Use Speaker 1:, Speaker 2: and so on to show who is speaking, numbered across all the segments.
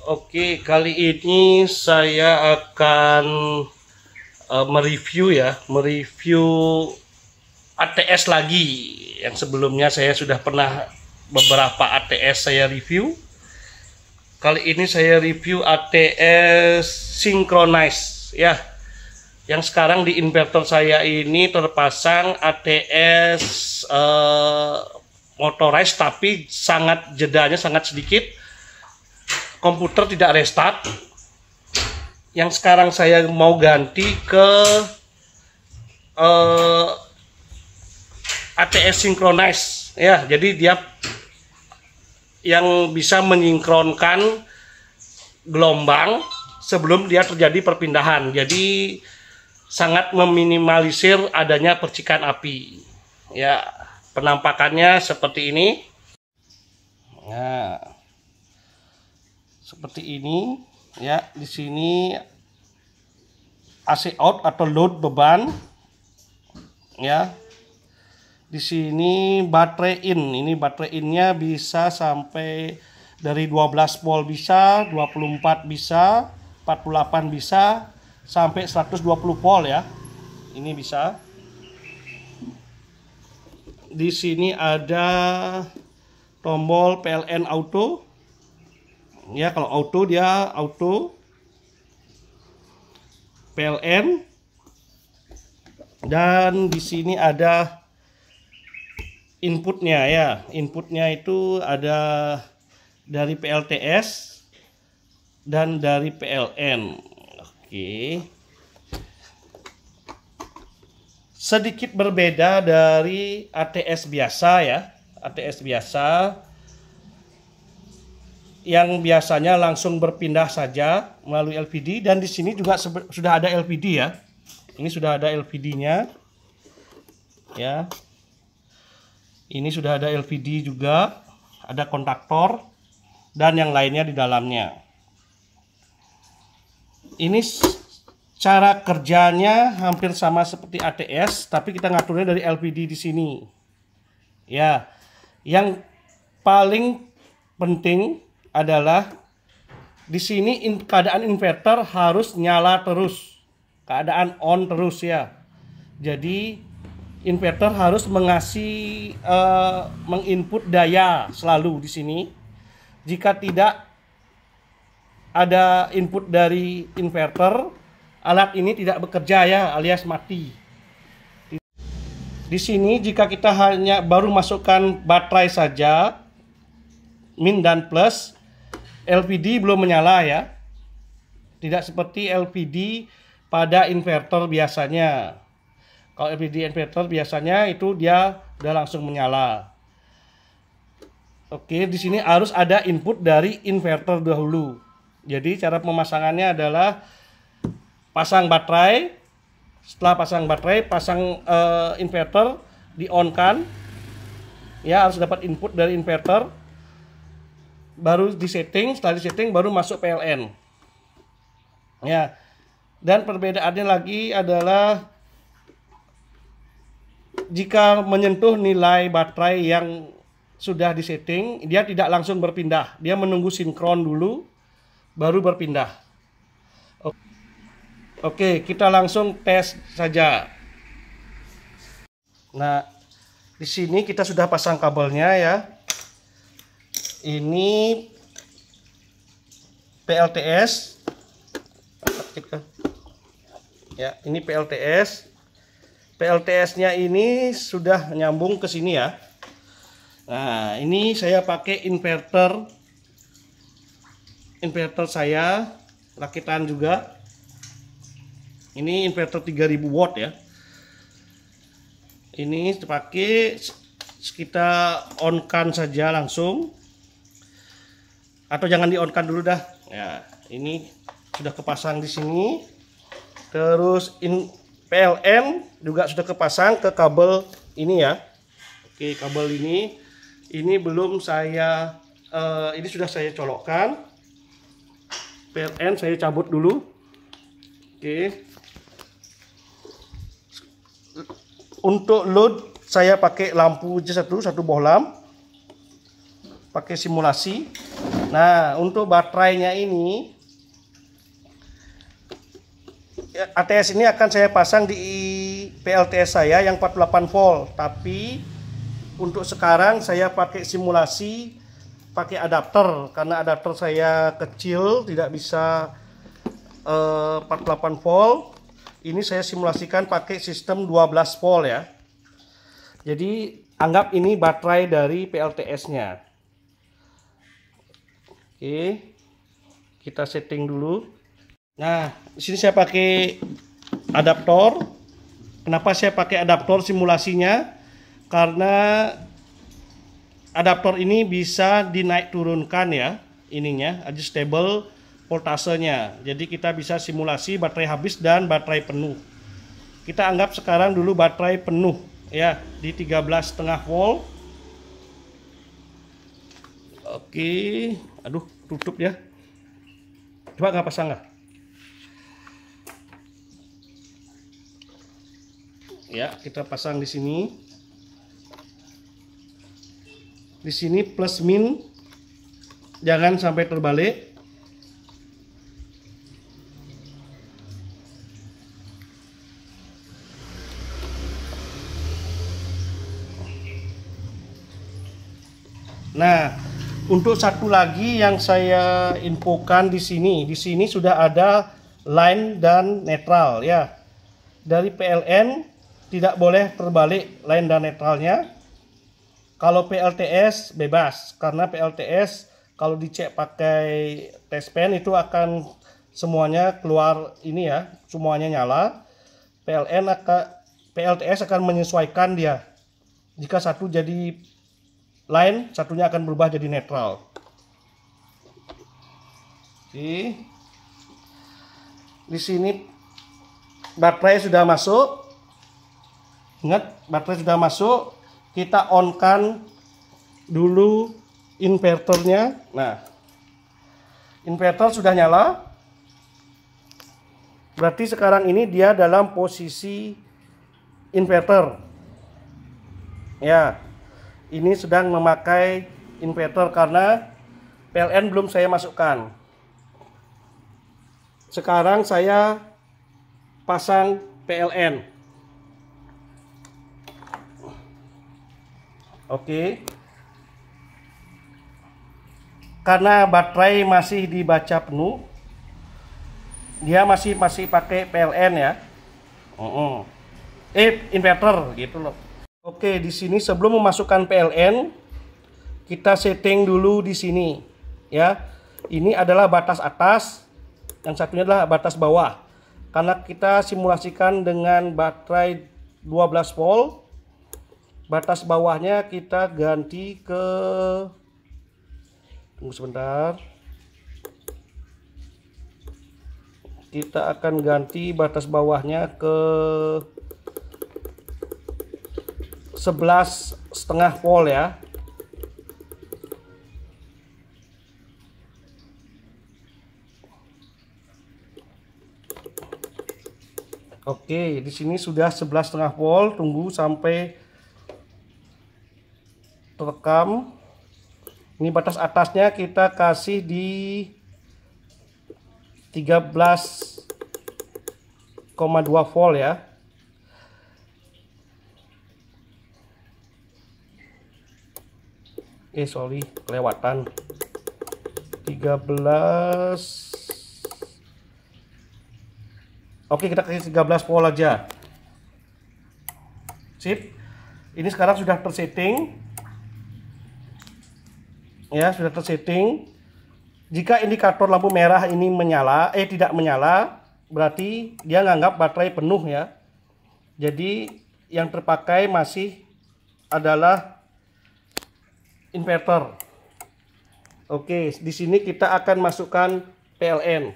Speaker 1: Oke, kali ini saya akan mereview ATS lagi. Yang sebelumnya saya sudah pernah beberapa ATS saya review. Kali ini saya review ATS Synchronize ya. Yang sekarang di inverter saya ini terpasang ATS motorized, tapi jedanya sangat sedikit. Komputer tidak restart. Yang sekarang saya mau ganti ke ATS Synchronize ya. Jadi dia yang bisa menyinkronkan gelombang sebelum dia terjadi perpindahan. Jadi sangat meminimalisir adanya percikan api. Ya, penampakannya seperti ini. Nah, seperti ini ya. Di sini AC out atau load beban ya. Di sini baterai in. Ini baterai innya bisa sampai dari 12 volt bisa, 24 bisa, 48 bisa, sampai 120 volt ya. Ini bisa. Di sini ada tombol PLN auto. Ya, kalau auto dia auto PLN. Dan di sini ada inputnya ya. Inputnya itu ada dari PLTS dan dari PLN. Oke. Sedikit berbeda dari ATS biasa ya. ATS biasa yang biasanya langsung berpindah saja melalui LVD, dan di sini juga sudah ada LVD ya. Ini sudah ada LVD-nya. Ya. Ini sudah ada LVD juga, ada kontaktor dan yang lainnya di dalamnya. Ini cara kerjanya hampir sama seperti ATS, tapi kita ngaturnya dari LVD di sini. Ya. Yang paling penting adalah di sini keadaan inverter harus nyala terus, keadaan on terus ya. Jadi inverter harus menginput daya selalu di sini. Jika tidak ada input dari inverter, alat ini tidak bekerja ya, alias mati. Di sini jika kita hanya baru masukkan baterai saja, min dan plus, LVD belum menyala ya. Tidak seperti LVD pada inverter biasanya. Kalau LVD inverter biasanya itu dia udah langsung menyala. Oke, di sini harus ada input dari inverter dahulu. Jadi cara pemasangannya adalah pasang baterai. Setelah pasang baterai, pasang inverter, di-on-kan. Ya, harus dapat input dari inverter. Baru disetting, setelah disetting baru masuk PLN. Ya. Dan perbedaannya lagi adalah jika menyentuh nilai baterai yang sudah disetting, dia tidak langsung berpindah. Dia menunggu sinkron dulu baru berpindah. Oke, kita langsung tes saja. Nah, di sini kita sudah pasang kabelnya ya. Ini PLTS ya, ini PLTS. PLTS-nya ini sudah nyambung ke sini ya. Nah, ini saya pakai inverter saya rakitan juga. Ini inverter 3000 watt ya. Ini dipakai, kita on-kan saja langsung. Atau jangan di-on-kan dulu dah. Ya, ini sudah kepasang di sini. Terus PLN juga sudah kepasang ke kabel ini ya. Oke, kabel ini belum saya ini sudah saya colokkan. PLN saya cabut dulu. Oke. Untuk load saya pakai lampu satu bohlam. pakai simulasi. Nah, untuk baterainya ini ATS ini akan saya pasang di PLTS saya yang 48 volt, tapi untuk sekarang saya pakai simulasi pakai adapter karena adapter saya kecil tidak bisa 48 volt. Ini saya simulasikan pakai sistem 12 volt ya. Jadi anggap ini baterai dari PLTS-nya. Oke, kita setting dulu. Nah, di sini saya pakai adaptor. Kenapa saya pakai adaptor simulasinya? Karena adaptor ini bisa dinaik turunkan ya, ininya adjustable voltasenya. Jadi kita bisa simulasi baterai habis dan baterai penuh. Kita anggap sekarang dulu baterai penuh ya di 13,5 volt. Oke, aduh tutup ya. Coba nggak pasang nggak? Ya, kita pasang di sini. Di sini plus min, jangan sampai terbalik. Nah, untuk satu lagi yang saya infokan di sini sudah ada line dan netral ya. Dari PLN tidak boleh terbalik line dan netralnya. Kalau PLTS bebas, karena PLTS kalau dicek pakai test pen itu akan semuanya keluar ini ya, semuanya nyala. PLTS akan menyesuaikan dia. Jika satu jadi line, satunya akan berubah jadi netral. Oke. Di sini baterai sudah masuk. Ingat, baterai sudah masuk. Kita on-kan dulu inverternya. Nah, inverter sudah nyala. Berarti sekarang ini dia dalam posisi inverter. Ya. Ini sedang memakai inverter karena PLN belum saya masukkan. Sekarang saya pasang PLN. Oke. Karena baterai masih dibaca penuh, dia masih pakai PLN ya. Inverter gitu loh. Oke, di sini sebelum memasukkan PLN, kita setting dulu di sini ya. Ini adalah batas atas, yang satunya adalah batas bawah. Karena kita simulasikan dengan baterai 12 volt, batas bawahnya kita ganti ke, tunggu sebentar. Kita akan ganti batas bawahnya ke 11,5 volt ya. Oke, di sini sudah 11,5 volt. Tunggu sampai terekam. Ini batas atasnya kita kasih di 13,2 volt ya. Sorry, kelewatan. 13. Oke, kita kasih 13 volt aja. Sip. Ini sekarang sudah tersetting. Ya, sudah tersetting. Jika indikator lampu merah ini menyala, tidak menyala, berarti dia nganggap baterai penuh ya. Jadi yang terpakai masih adalah inverter. Oke, di sini kita akan masukkan PLN.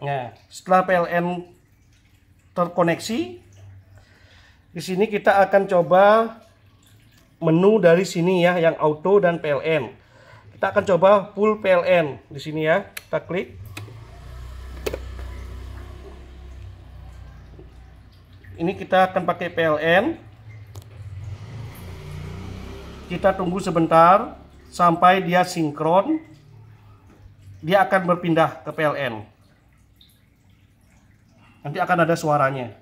Speaker 1: Nah, setelah PLN terkoneksi, di sini kita akan coba menu dari sini ya, yang auto dan PLN. Kita akan coba full PLN di sini ya. Kita klik. Ini kita akan pakai PLN. Kita tunggu sebentar sampai dia sinkron. Dia akan berpindah ke PLN. Nanti akan ada suaranya.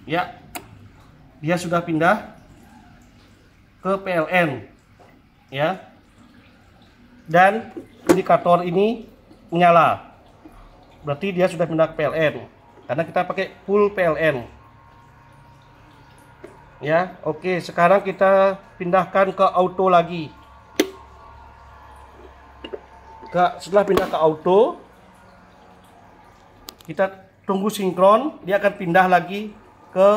Speaker 1: Ya, dia sudah pindah ke PLN, ya. Dan indikator ini menyala. Berarti dia sudah pindah ke PLN. Karena kita pakai full PLN. Ya, oke. Sekarang kita pindahkan ke auto lagi. Setelah pindah ke auto, kita tunggu sinkron. Dia akan pindah lagi ke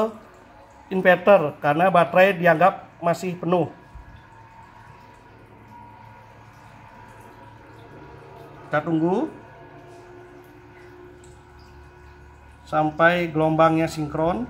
Speaker 1: inverter karena baterai dianggap masih penuh. Kita tunggu sampai gelombangnya sinkron.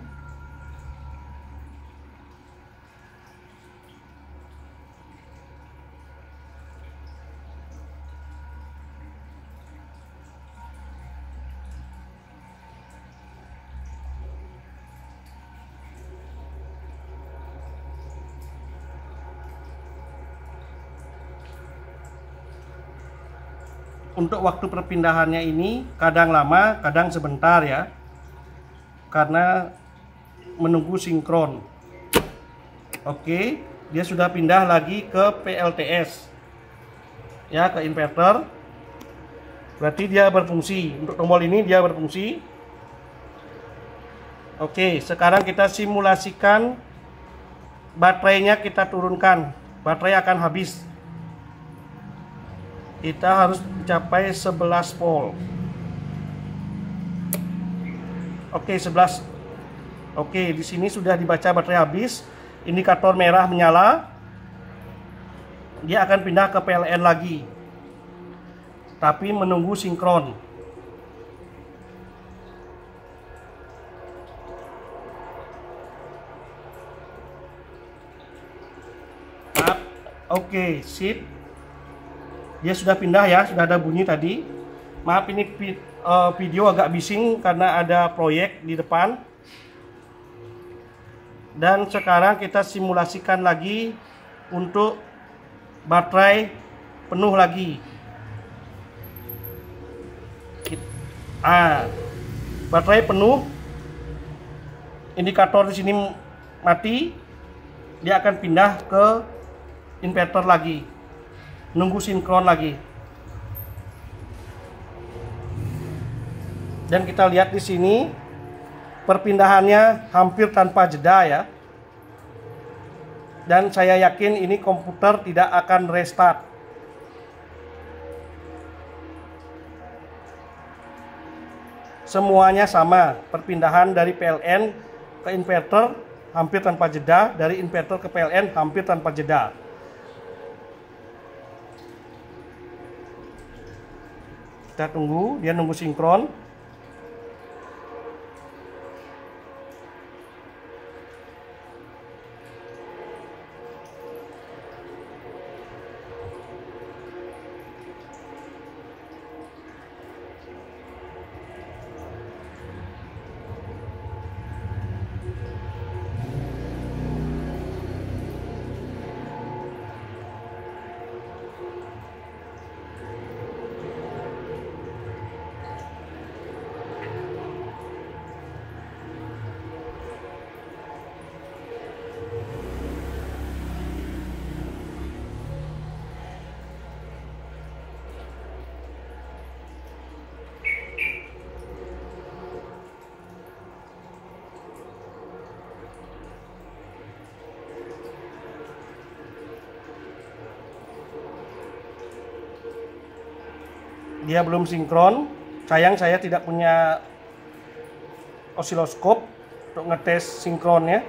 Speaker 1: Untuk waktu perpindahannya ini kadang lama, kadang sebentar ya. Karena menunggu sinkron. Oke, dia sudah pindah lagi ke PLTS. Ya, ke inverter. Berarti dia berfungsi. Untuk tombol ini dia berfungsi. Oke, sekarang kita simulasikan baterainya, kita turunkan. Baterai akan habis. Kita harus mencapai 11 volt. Oke, 11. Oke, di sini sudah dibaca baterai habis. Indikator merah menyala. Dia akan pindah ke PLN lagi. Tapi menunggu sinkron. Oke, sip. Dia sudah pindah ya, sudah ada bunyi tadi. Maaf ini video agak bising karena ada proyek di depan. Dan sekarang kita simulasikan lagi untuk baterai penuh lagi. Baterai penuh. Indikator di sini mati. Dia akan pindah ke inverter lagi. Nunggu sinkron lagi. Dan kita lihat di sini perpindahannya hampir tanpa jeda ya. Dan saya yakin ini komputer tidak akan restart. Semuanya sama, perpindahan dari PLN ke inverter hampir tanpa jeda, dari inverter ke PLN hampir tanpa jeda. Kita tunggu, dia nunggu sinkron. Dia belum sinkron. Sayang saya tidak punya osiloskop untuk ngetes sinkronnya.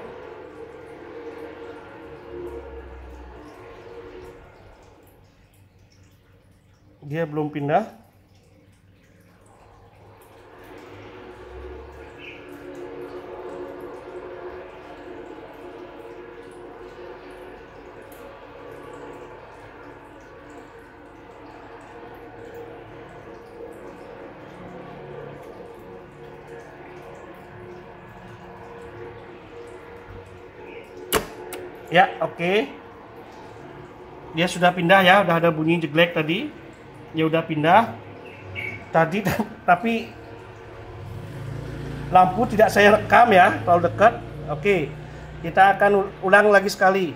Speaker 1: Dia belum pindah. Ya, oke. Dia sudah pindah ya, udah ada bunyi jeglek tadi. Ya udah pindah. Tadi tapi lampu tidak saya rekam ya, terlalu dekat. Oke. Kita akan ulang lagi sekali.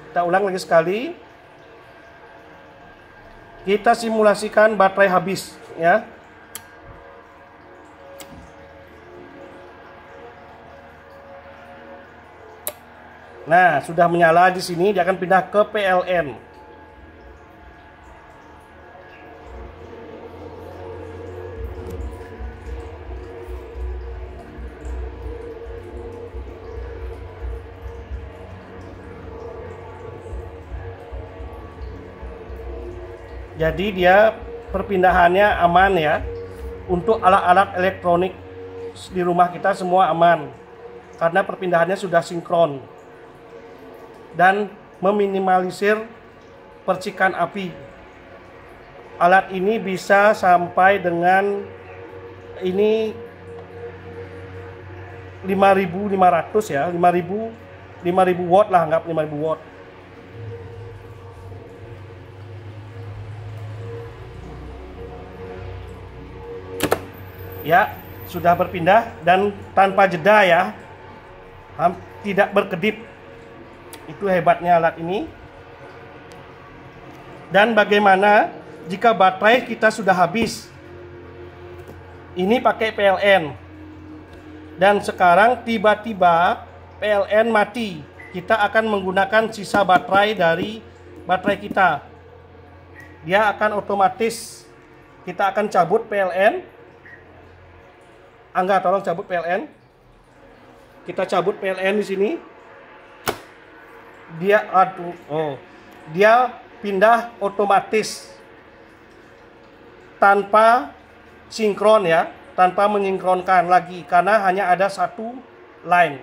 Speaker 1: Kita ulang lagi sekali. Kita simulasikan baterai habis ya. Nah, sudah menyala di sini, dia akan pindah ke PLN. Jadi dia perpindahannya aman ya. Untuk alat-alat elektronik di rumah kita semua aman. Karena perpindahannya sudah sinkron. Dan meminimalisir percikan api. Alat ini bisa sampai dengan ini 5.500 ya, 5.000 watt lah, anggap 5.000 watt. Ya, sudah berpindah dan tanpa jeda ya, tidak berkedip. Itu hebatnya alat ini. Dan bagaimana jika baterai kita sudah habis? Ini pakai PLN. Dan sekarang tiba-tiba PLN mati. Kita akan menggunakan sisa baterai dari baterai kita. Dia akan otomatis, kita akan cabut PLN. Angga, tolong cabut PLN. Kita cabut PLN di sini. Dia pindah otomatis tanpa sinkron ya, tanpa menyinkronkan lagi karena hanya ada satu line,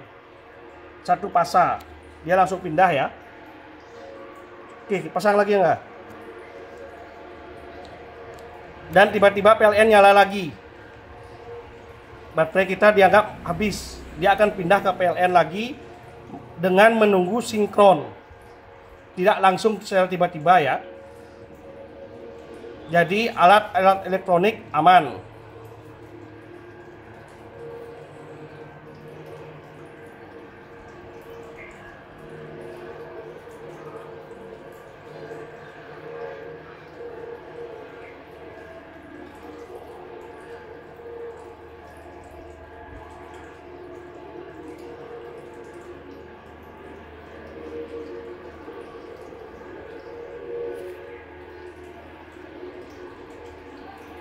Speaker 1: satu pasa. Dia langsung pindah ya. Oke, pasang lagi enggak? Dan tiba-tiba PLN nyala lagi. Baterai kita dianggap habis. Dia akan pindah ke PLN lagi dengan menunggu sinkron, tidak langsung secara tiba-tiba ya. Jadi alat-alat elektronik aman.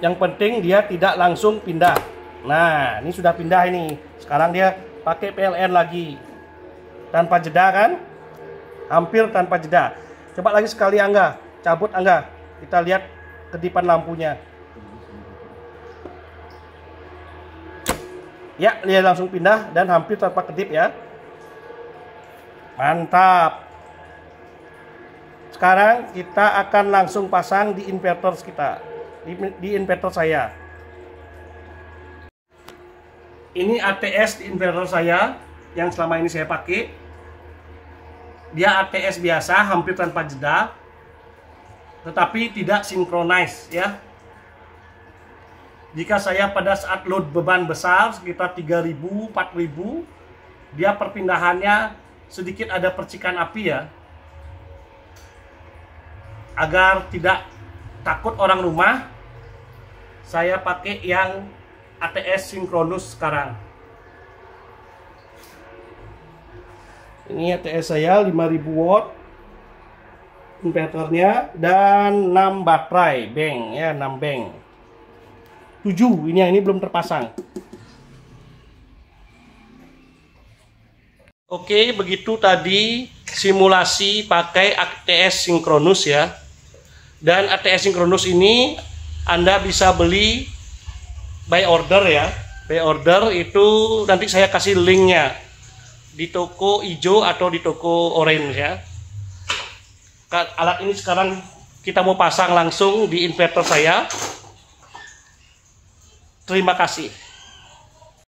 Speaker 1: Yang penting dia tidak langsung pindah. Nah, ini sudah pindah ini. Sekarang dia pakai PLN lagi. Tanpa jeda kan? Hampir tanpa jeda. Coba lagi sekali Angga. Cabut Angga. Kita lihat kedipan lampunya. Ya, dia langsung pindah dan hampir tanpa kedip ya. Mantap. Sekarang kita akan langsung pasang di inverter kita. Di inverter saya. Ini ATS di inverter saya yang selama ini saya pakai. Dia ATS biasa, hampir tanpa jeda, tetapi tidak sinkronis ya. Jika saya pada saat load beban besar sekitar 3.000, 4.000, dia perpindahannya sedikit ada percikan api ya. Agar tidak takut orang rumah, saya pakai yang ATS sinkronus sekarang. Ini ATS saya 5.000 watt inverternya dan 6 baterai bank ya, 6 bank. 7 ini belum terpasang. Oke, begitu tadi simulasi pakai ATS sinkronus ya. Dan ATS sinkronus ini Anda bisa beli by order ya. By order itu nanti saya kasih linknya di toko hijau atau di toko orange ya. Alat ini sekarang kita mau pasang langsung di inverter saya. Terima kasih.